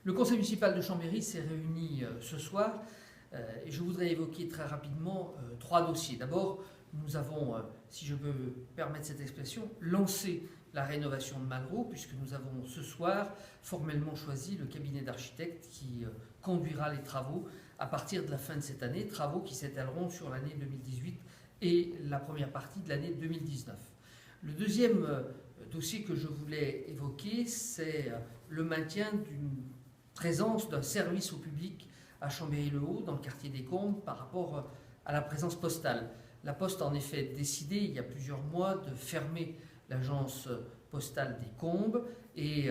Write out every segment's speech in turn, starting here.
Le conseil municipal de Chambéry s'est réuni ce soir et je voudrais évoquer très rapidement trois dossiers. D'abord, nous avons, si je peux permettre cette expression, lancé la rénovation de Malraux, puisque nous avons ce soir formellement choisi le cabinet d'architectes qui conduira les travaux à partir de la fin de cette année, travaux qui s'étaleront sur l'année 2018 et la première partie de l'année 2019. Le deuxième dossier que je voulais évoquer, c'est le maintien d'une présence d'un service au public à Chambéry-le-Haut, dans le quartier des Combes, par rapport à la présence postale. La Poste a en effet décidé, il y a plusieurs mois, de fermer l'agence postale des Combes et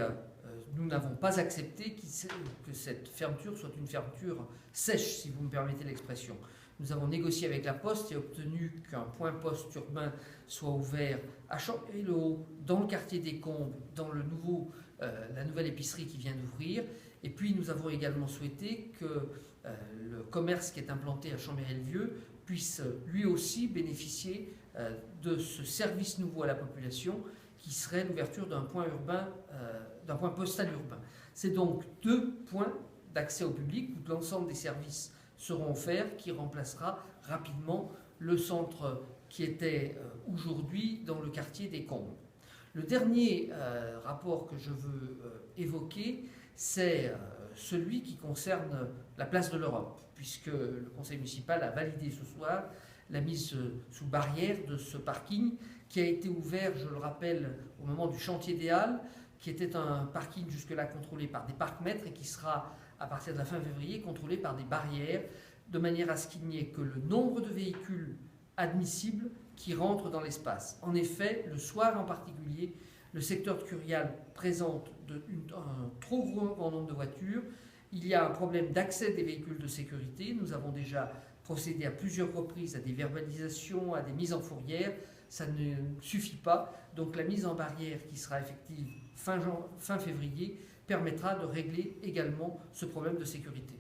nous n'avons pas accepté que cette fermeture soit une fermeture sèche, si vous me permettez l'expression. Nous avons négocié avec la Poste et obtenu qu'un point poste urbain soit ouvert à Chambéry-le-Haut, dans le quartier des Combes, dans la nouvelle épicerie qui vient d'ouvrir. Et puis nous avons également souhaité que le commerce qui est implanté à Chambéry-le-Vieux puisse lui aussi bénéficier de ce service nouveau à la population qui serait l'ouverture d'un point postal urbain. C'est donc 2 points d'accès au public où l'ensemble des services seront offerts, qui remplacera rapidement le centre qui était aujourd'hui dans le quartier des Combes. Le dernier rapport que je veux évoquer, c'est celui qui concerne la place de l'Europe, puisque le conseil municipal a validé ce soir la mise sous barrière de ce parking qui a été ouvert, je le rappelle, au moment du chantier des Halles, qui était un parking jusque-là contrôlé par des parcs-mètres et qui sera, à partir de la fin février, contrôlé par des barrières, de manière à ce qu'il n'y ait que le nombre de véhicules admissibles qui rentrent dans l'espace. En effet, le soir en particulier, le secteur de Curial présente un trop grand nombre de voitures. Il y a un problème d'accès des véhicules de sécurité. Nous avons déjà procédé à plusieurs reprises à des verbalisations, à des mises en fourrière. Ça ne suffit pas. Donc la mise en barrière qui sera effective fin février permettra de régler également ce problème de sécurité.